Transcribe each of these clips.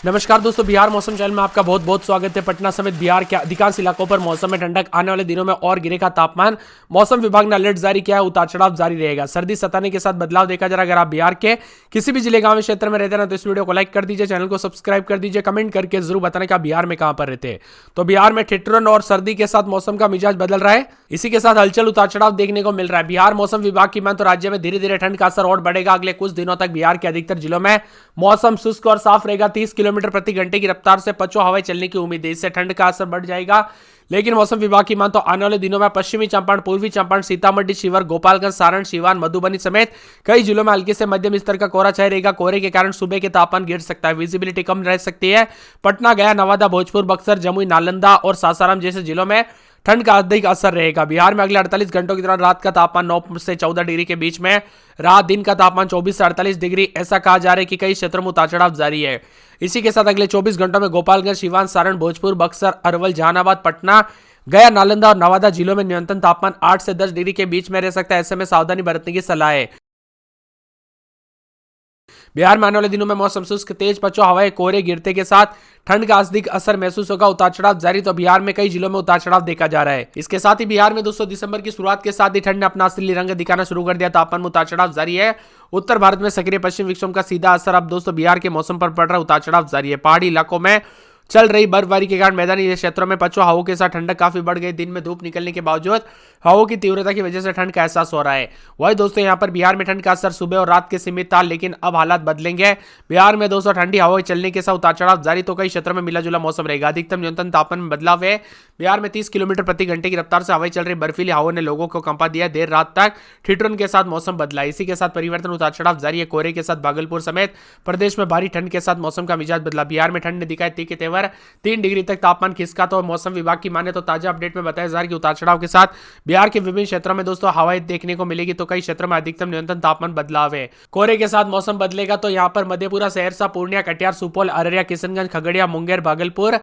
नमस्कार दोस्तों, बिहार मौसम चैनल में आपका बहुत बहुत स्वागत है। पटना समेत बिहार के अधिकांश इलाकों पर मौसम में ठंडक, आने वाले दिनों में और गिरेगा तापमान। मौसम विभाग ने अलर्ट जारी किया है, उतार चढ़ाव जारी रहेगा। सर्दी सताने के साथ बदलाव देखा जा रहा है। अगर आप बिहार के किसी भी जिले, गांव, क्षेत्र में रहते हैं ना, तो इस वीडियो को लाइक कर दीजिए, चैनल को सब्सक्राइब कर दीजिए, कमेंट करके जरूर बताना कि आप बिहार में कहां पर रहते हैं। तो बिहार में ठिठुरन और सर्दी के साथ मौसम का मिजाज बदल रहा है। इसी के साथ हलचल, उतार चढ़ाव देखने को मिल रहा है। बिहार मौसम विभाग की मान तो राज्य में धीरे धीरे ठंड का असर और बढ़ेगा। अगले कुछ दिनों तक बिहार के अधिकतर जिलों में मौसम शुष्क और साफ रहेगा। 30 किलोमीटर प्रति घंटे की रफ्तार से पछुआ हवाएं चलने की उम्मीद है। इससे ठंड का असर बढ़ जाएगा। लेकिन मौसम विभाग की मान तो आने वाले दिनों में पश्चिमी चंपारण, पूर्वी चंपारण, सीतामढ़ी, शिवहर, गोपालगंज, सारण, सीवान, मधुबनी समेत कई जिलों में हल्के से मध्यम स्तर का कोहरा छाया रहेगा। कोहरे के कारण सुबह के तापमान गिर सकता है, विजिबिलिटी कम रह सकती है। पटना, गया, नवादा, भोजपुर, बक्सर, जमुई, नालंदा और सासाराम जैसे जिलों में ठंड का अधिक असर रहेगा। बिहार में अगले 48 घंटों के दौरान रात का तापमान 9 से 14 डिग्री के बीच में, रात दिन का तापमान 24 से 48 डिग्री। ऐसा कहा जा रहा है कि कई क्षेत्रों में उतार चढ़ाव जारी है। इसी के साथ अगले 24 घंटों में गोपालगंज, सीवान, सारण, भोजपुर, बक्सर, अरवल, जहानाबाद, पटना, गया, नालंदा और नवादा जिलों में न्यूनतम तापमान 8 से 10 डिग्री के बीच में रह सकता है। ऐसे में सावधानी बरतने की सलाह है। बिहार में आने वाले दिनों में मौसम शुष्क, तेज पछुआ हवाएं, कोहरे गिरते के साथ ठंड का अधिक असर महसूस होगा। उतार चढ़ाव जारी। तो बिहार में कई जिलों में उतार चढ़ाव देखा जा रहा है। इसके साथ ही बिहार में दोस्तों दिसंबर की शुरुआत के साथ ही ठंड ने अपना असली रंग दिखाना शुरू कर दिया। तापमान में उतार चढ़ाव जारी है। उत्तर भारत में सक्रिय पश्चिम विक्षोभ का सीधा असर अब दोस्तों बिहार के मौसम पर पड़ रहा है। उतार चढ़ाव जारी है। पहाड़ी इलाकों में चल रही बर्फबारी के कारण मैदानी क्षेत्रों में पछुआ हवाओं के साथ ठंडक काफी बढ़ गई। दिन में धूप निकलने के बावजूद हवाओं की तीव्रता की वजह से ठंड का एहसास हो रहा है। वही दोस्तों यहाँ पर बिहार में ठंड का असर सुबह और रात के सीमित था, लेकिन अब हालात बदलेंगे। बिहार में दोस्तों ठंडी हवाएं चलने के साथ उतार चढ़ाव जारी। तो कई क्षेत्रों में मिला जुला मौसम रहेगा। अधिकतम न्यूनतम तापमान में बदलाव है। बिहार में 30 किलोमीटर प्रति घंटे की रफ्तार से हवाएं चल रही बर्फीली हवाओं ने लोगों को कंपा दिया। देर रात तक ठिठुरन के साथ मौसम बदला। इसी के साथ परिवर्तन, उतार चढ़ाव जारी है। कोहरे के साथ भागलपुर समेत प्रदेश में भारी ठंड के साथ मौसम का मिजाज बदला। बिहार में ठंड ने दिखाए तीखे तेवर, 3 डिग्री तक तापमान खिसका। तो मौसम विभाग की माने तो ताजा अपडेट में बताया जा रहा है कि उतार चढ़ाव के साथ बिहार के विभिन्न क्षेत्रों में दोस्तों हवाएं देखने को मिलेगी। तो कई क्षेत्रों में अधिकतम न्यूनतम तापमान बदलाव है। कोहरे के साथ मौसम बदलेगा। तो यहाँ पर मधेपुरा, सहरसा, पूर्णिया, कटिहार, सुपौल, अररिया, किशनगंज, खगड़िया, मुंगेर, भागलपुर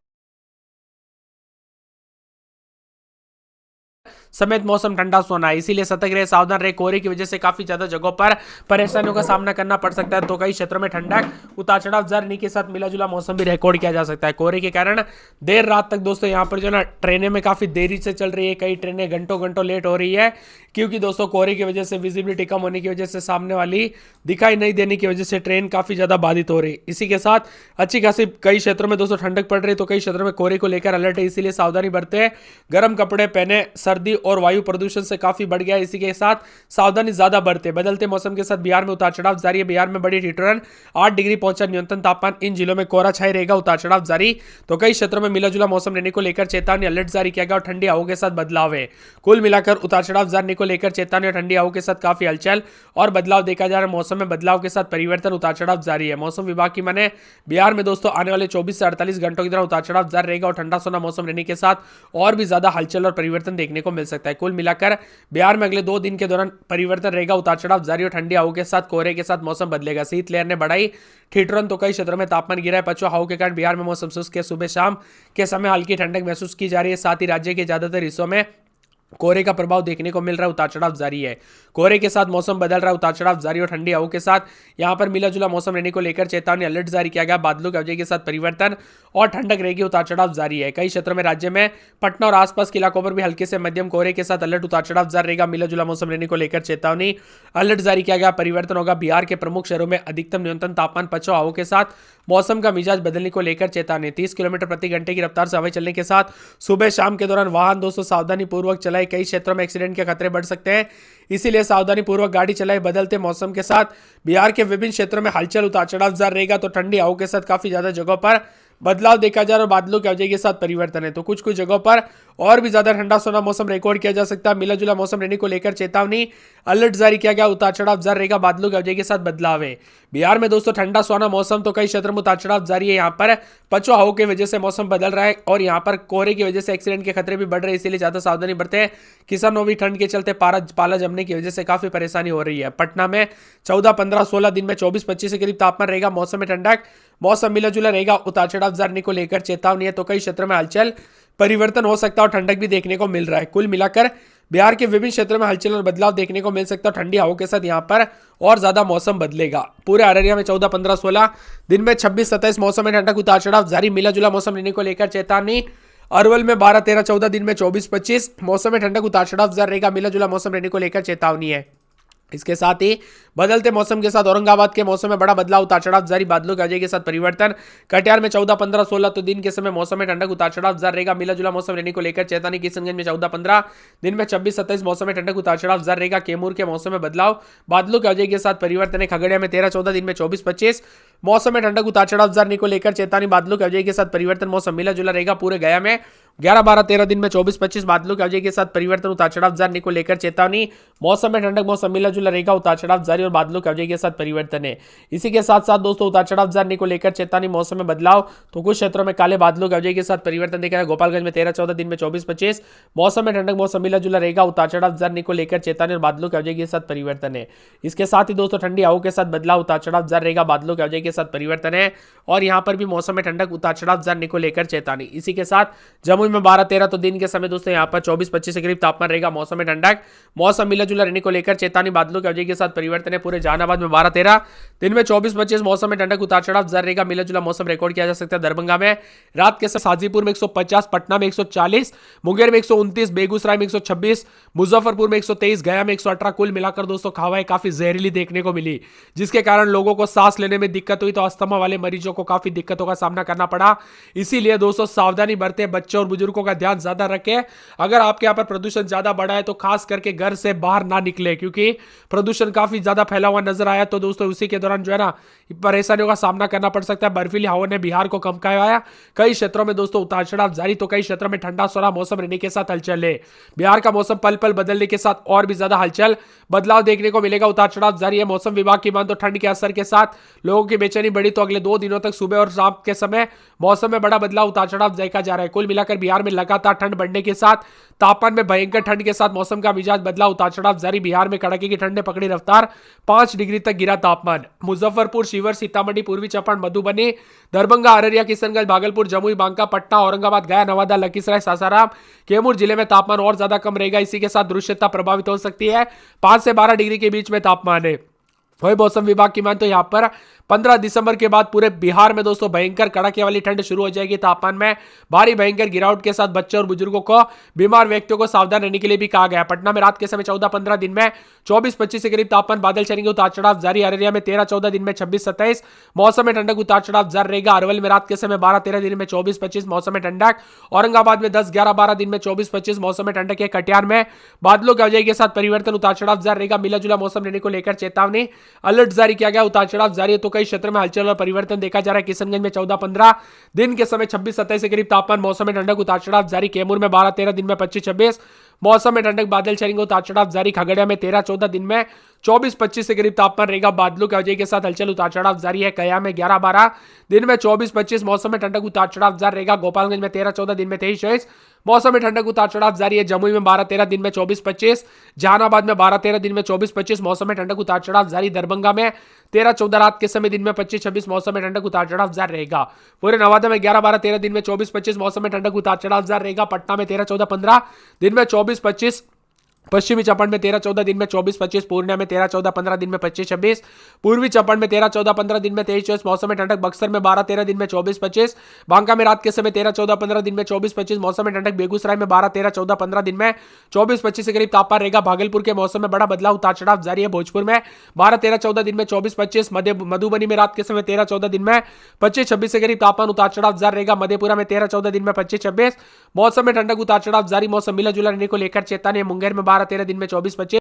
समेत मौसम ठंडा सोना है। इसीलिए सतर्क रहे, सावधान रहे। कोहरे की वजह से काफी ज्यादा जगहों पर परेशानियों का सामना करना पड़ सकता है। तो कई क्षेत्रों में ठंडक, उतार चढ़ाव जारी के साथ मिला जुला मौसम भी रिकॉर्ड किया जा सकता है। कोहरे के कारण देर रात तक दोस्तों यहाँ पर जो ना ट्रेनें में काफी देरी से चल रही है। कई ट्रेनें घंटों घंटों लेट हो रही है, क्योंकि दोस्तों कोहरे की वजह से, विजिबिलिटी कम होने की वजह से, सामने वाली दिखाई नहीं देने की वजह से ट्रेन काफी ज्यादा बाधित हो रही। इसी के साथ अच्छी खासी कई क्षेत्रों में दोस्तों ठंडक पड़ रही। तो कई क्षेत्रों में कोहरे को लेकर अलर्ट है। इसीलिए सावधानी बरते, गर्म कपड़े पहने। सर्दी और वायु प्रदूषण से काफी बढ़ गया है। इसी के साथ सावधानी ज्यादा बरते। बदलते मौसम के साथ बिहार में उतार चढ़ाव जारी है। बिहार में बड़ी ठिठुरन, 8 डिग्री पहुंचा न्यूनतम तापमान। इन जिलों में कोहरा छाया रहेगा। उतार चढ़ाव जारी। तो कई क्षेत्रों में मिला जुला मौसम रहने को लेकर चेतावनी, अलर्ट जारी किया गया और ठंडी हवाओं के साथ बदलाव है। कुल मिलाकर उतार चढ़ाव जारी को लेकर चेतावनी और ठंडी हवाओं के साथ काफी हलचल और बदलाव देखा जा रहा है। मौसम में बदलाव के साथ परिवर्तन, उतार चढ़ाव जारी है। मौसम विभाग की माने बिहार में दोस्तों आने वाले 24 से 48 घंटों की तरह उतार चढ़ाव जारी रहेगा और ठंडा सोना मौसम रहने के साथ और भी ज्यादा हलचल और परिवर्तन देखने को मिल सकता है। कुल मिलाकर बिहार में अगले 2 दिन के दौरान परिवर्तन रहेगा। उतार चढ़ाव जारी और ठंडी हवाओं के साथ कोहरे के साथ मौसम बदलेगा। शीतलहर ने बढ़ाई ठिठुरन। तो कई क्षेत्रों में तापमान गिरा है। पछुआ हवाओं के कारण बिहार में मौसम शुष्क है। सुबह शाम के समय हल्की ठंडक महसूस की जा रही है। साथ ही राज्य के ज्यादातर हिस्सों में कोहरे का प्रभाव देखने को मिल रहा है। उतार चढ़ाव जारी है। कोहरे के साथ मौसम बदल रहा है। उतार चढ़ाव जारी और ठंडी हवाओं के साथ यहां पर मिला जुला मौसम रहने को लेकर चेतावनी, अलर्ट जारी किया गया। बादलों की वजह के साथ परिवर्तन और ठंडक रहेगी। उतार चढ़ाव जारी है। कई क्षेत्रों में राज्य में पटना और आसपास के इलाकों पर भी हल्के से मध्यम कोहरे के साथ अलर्ट, उतार चढ़ाव जारी रहेगा। मिला जुला मौसम रहने को लेकर चेतावनी, अलर्ट जारी किया गया। परिवर्तन होगा। बिहार के प्रमुख शहरों में अधिकतम न्यूनतम तापमान, पछुआ हवाओं के साथ मौसम का मिजाज बदलने को लेकर चेतावनी। 30 किलोमीटर प्रति घंटे की रफ्तार से हवाएं चलने के साथ सुबह शाम के दौरान वाहन दोस्तों सावधानी पूर्वक चलाए। कई क्षेत्रों में एक्सीडेंट के खतरे बढ़ सकते हैं, इसीलिए सावधानी पूर्वक गाड़ी चलाए। बदलते मौसम के साथ बिहार के विभिन्न क्षेत्रों में हलचल, उतार चढ़ाव जारी रहेगा। तो ठंडी हवाओं के साथ काफी ज्यादा जगहों पर बदलाव देखा जा रहा है और बादलों की वजह के साथ परिवर्तन है। तो कुछ कुछ जगहों पर और भी ज्यादा ठंडा सोना मौसम रिकॉर्ड किया जा सकता है। मिला जुला मौसम रहने को लेकर चेतावनी, अलर्ट जारी किया गया। उतार चढ़ाव जारी रहेगा। बादलों की वजह के साथ बदलाव है। बिहार में दोस्तों ठंडा सोना मौसम। तो कई क्षेत्रों में उतार चढ़ाव जारी है। यहाँ पर पछुआ हवाओं की वजह से मौसम बदल रहा है और यहाँ पर कोहरे की वजह से एक्सीडेंट के खतरे भी बढ़ रहे हैं, इसीलिए ज्यादा सावधानी बरते। किसानों भी ठंड के चलते पाला जमने की वजह से काफी परेशानी हो रही है। पटना में 14, 15, 16 दिन में 24-25 के करीब तापमान रहेगा। मौसम में ठंडक, मौसम मिला जुला रहेगा। उतार चढ़ाव जारी को लेकर चेतावनी है। तो कई क्षेत्रों में हलचल, परिवर्तन हो सकता है और ठंडक भी देखने को मिल रहा है। कुल मिलाकर बिहार के विभिन्न क्षेत्रों में हलचल और बदलाव देखने को मिल सकता है। ठंडी हवाओं के साथ यहाँ पर और ज्यादा मौसम बदलेगा। पूरे अररिया में 14, 15, 16, दिन में 26, 27 मौसम में ठंडक उतार चढ़ाव जारी, मिला जुला मौसम रहने को लेकर चेतावनी। अरवल में 12, 13, 14, दिन में 24, 25 मौसम में ठंडक उतार चढ़ाव जारी रहेगा, मिला जुला मौसम रहने को लेकर चेतावनी है। इसके साथ ही बदलते मौसम के साथ औरंगाबाद के मौसम में बड़ा बदलाव, उतार चढ़ाव जारी, बादलों की वजह के साथ परिवर्तन। कटिहार में 14, 15, 16 तो दिन के समय मौसम में ठंडक उतार चढ़ाव जारी रहेगा, मिला जुला मौसम रहने को लेकर चेतावनी। किशनगंज में 14, 15, दिन में 26, 27 मौसम में ठंडक उतार चढ़ाव जारी रहेगा। कैमूर के मौसम में बदलाव, बादलों की वजह के साथ परिवर्तन है। खगड़िया में 13, 14, दिन में 24, 25 मौसम में ठंडक उतार चढ़ाव जारी को लेकर चेतावनी, बादलों की वजह के साथ परिवर्तन, मौसम मिला जुला रहेगा। पूरे गया में 11, 12, 13, दिन में 24, 25 बादलों की वजह के साथ परिवर्तन, उतार चढ़ाव जारी को लेकर चेतावनी, मौसम में ठंडक, मौसम मिला जुला रहेगा, उतार चढ़ाव जारी और बादलों की वजह के साथ परिवर्तन है। इसी के साथ साथ दोस्तों उतार चढ़ाव जारी को लेकर चेतावनी, मौसम में बदलाव, तो कुछ क्षेत्रों में काले बादलों की वजह के साथ परिवर्तन देखा है। गोपालगंज में 13, 14, दिन में 24, 25 मौसम में ठंडक, मौसम मिला जुला रहेगा, उतार चढ़ाव जारी को लेकर चेतावनी और बादलों की वजह के साथ परिवर्तन है। इसके साथ ही दोस्तों ठंडी हवाओं के साथ बदलाव, उतार चढ़ाव जारी रहेगा, बादलों की वजह के साथ परिवर्तन है। और यहां पर भी मौसम में ठंडक, उतार चढ़ाव जारी को लेकर चेतावनी। इसी के साथ जमुई में 12, 13 तो दिन के समय दोस्तों यहां पर 24, 25 के करीब तापमान रहेगा, मौसम में ठंडक, मौसम मिला जुला रहने को लेकर चेतावनी, बादलों की वजह के साथ परिवर्तन है। पूरे जहानाबाद में 12, 13 दिन में 24, 25 मौसम में ठंडक, उतार चढ़ाव जारी रहेगा, मिला जुला मौसम रिकॉर्ड किया जा सकता है। दरभंगा में रात के समय हाजीपुर में 150, पटना में 140, मुंगेर में 129, बेगूसराय में 126, मुजफ्फरपुर में 123, गया में 118 कुल मिलाकर दोस्तों हवाएं काफी जहरीली देखने को मिली, जिसके कारण लोगों को सांस लेने में दिक्कत हुई, तो अस्थमा वाले मरीजों को काफी दिक्कतों का सामना करना पड़ा। इसीलिए दोस्तों सावधानी बरतें, बच्चों और बुजुर्गों का ध्यान ज्यादा रखें। अगर आपके यहाँ पर प्रदूषण ज्यादा बढ़ा है तो खास करके घर से बाहर ना निकले, क्योंकि प्रदूषण काफी ज्यादा फैला हुआ नजर आया, तो दोस्तों उसी के दौरान जो है ना परेशानियों का सामना करना पड़ सकता है। बर्फीली हवाओं ने बिहार को कंपकाया, कई क्षेत्रों में दोस्तों उतार चढ़ाव जारी, तो कई क्षेत्रों में ठंडा सोना मौसम रहने के साथ हलचल है। बिहार का मौसम पल पल बदलने के साथ और भी ज्यादा हलचल बदलाव देखने को मिलेगा, उतार चढ़ाव जारी है। मौसम विभाग की मान तो ठंड के असर के साथ लोगों की बेचैनी बढ़ी, तो अगले 2 दिनों तक सुबह और शाम के समय मौसम में बड़ा बदलाव, उतार चढ़ाव देखा जा रहा है। कुल मिलाकर बिहार में लगातार ठंड बढ़ने के साथ तापमान में भयंकर ठंड के साथ मौसम का मिजाज बदला, उतार चढ़ाव जारी। बिहार में कड़ाके की ठंड ने पकड़ी रफ्तार, 5 डिग्री तक गिरा तापमान। मुजफ्फरपुर, शिवहर, सीतामढ़ी, पूर्वी चंपारण, मधुबनी, दरभंगा, अररिया, किशनगंज, भागलपुर, जमुई, बांका, पटना, औरंगाबाद, गया, नवादा, लखीसराय, सासाराम, कैमूर जिले में तापमान और ज्यादा कम रहेगा। इसी के साथ दृश्यता प्रभावित हो सकती है, 5 से 12 डिग्री के बीच में तापमान है। वही मौसम विभाग की मान तो यहां पर 15 दिसंबर के बाद पूरे बिहार में दोस्तों भयंकर कड़ाके वाली ठंड शुरू हो जाएगी। तापमान में भारी भयंकर गिरावट के साथ बच्चों और बुजुर्गों को, बीमार व्यक्तियों को सावधान रहने के लिए भी कहा गया। पटना में रात के समय 14, 15 दिन में 24, 25 के करीब तापमान, बादल चलेंगे, उतार चढ़ाव जारी। अररिया में 13, 14 दिन में 26, 27 मौसम में ठंडक, उतार चढ़ाव जारी रहेगा। अरवल में रात के समय 12, 13 दिन में 24, 25 मौसम में ठंडक। औरंगाबाद में 10, 11, 12 दिन में 24, 25 मौसम में ठंडक है। कटिहार में बादलों की वजह के साथ परिवर्तन, उतार चढ़ाव जारी रहेगा, मिला जुला मौसम रहने को लेकर चेतावनी, अलर्ट जारी किया गया, उतार चढ़ाव जारी है, तो कई क्षेत्रों में हलचल परिवर्तन देखा जा रहा है। किशनगंज में 14, 15 दिन के समय 26, 27 के करीब तापमान, मौसम में ठंडक, उतार चढ़ाव जारी। कैमूर में 12, 13 दिन में 25, 26 मौसम में ठंडक, बादल चलेंगे, उतार चढ़ाव जारी। खगड़िया में 13, 14 दिन में 24, 25 के करीब तापमान रहेगा, बादलों की वजह के साथ हलचल, उतार चढ़ाव जारी है। गया में 11, 12 दिन में 24, 25 मौसम में ठंडक, उतार चढ़ाव जारी रहेगा। गोपालगंज में 13, 14 दिन में 23, 24 मौसम में ठंडक, उतार चढ़ाव जारी है। जमुई में 12, 13 दिन में 24, 25 जहानाबाद में 12, 13 दिन में 24, 25 मौसम में ठंडक, उतार चढ़ाव जारी। दरभंगा में 13, 14 रात के समय दिन में 25, 26 मौसम में ठंडक, उतार चढ़ाव जारी रहेगा। पूरे नवादा में 11, 12, 13 दिन में 24, 25 मौसम में ठंडक, उतार चढ़ाव जारी रहेगा। पटना में 13, 14, 15 दिन में 24, 25 पश्चिमी चंपारण में 13, 14 दिन में 24, 25 पूर्णिया में 13, 14, 15 दिन में 25, 26 पूर्वी चंपारण में 13, 14, 15 दिन में 23, 24 मौसम में ठंडक। बक्सर में 12, 13 दिन में 24, 25 बांका में रात के समय 13, 14, 15 दिन में 24, 25 मौसम में ठंडक। बेगूसराय में 12, 13, 14, 15 दिन में 24, 25 के करीब तापमान रहेगा। भागलपुर के मौसम में बड़ा बदलाव, उतार चढ़ाव जारी है। भोजपुर में 12, 13, 14 दिन में 24, 25 मधुबनी में रात के समय 13, 14 दिन में 25, 26 के करीब तापमान, उतार चढ़ाव जारी रहेगा। मधेपुरा में 13, 14 दिन में 25, 26 मौसम में ठंडक, उतार चढ़ाव जारी, मौसम मिला जुला रहने को लेकर चेतावनी। मुंगेर में 12, 13 दिन में 24, 25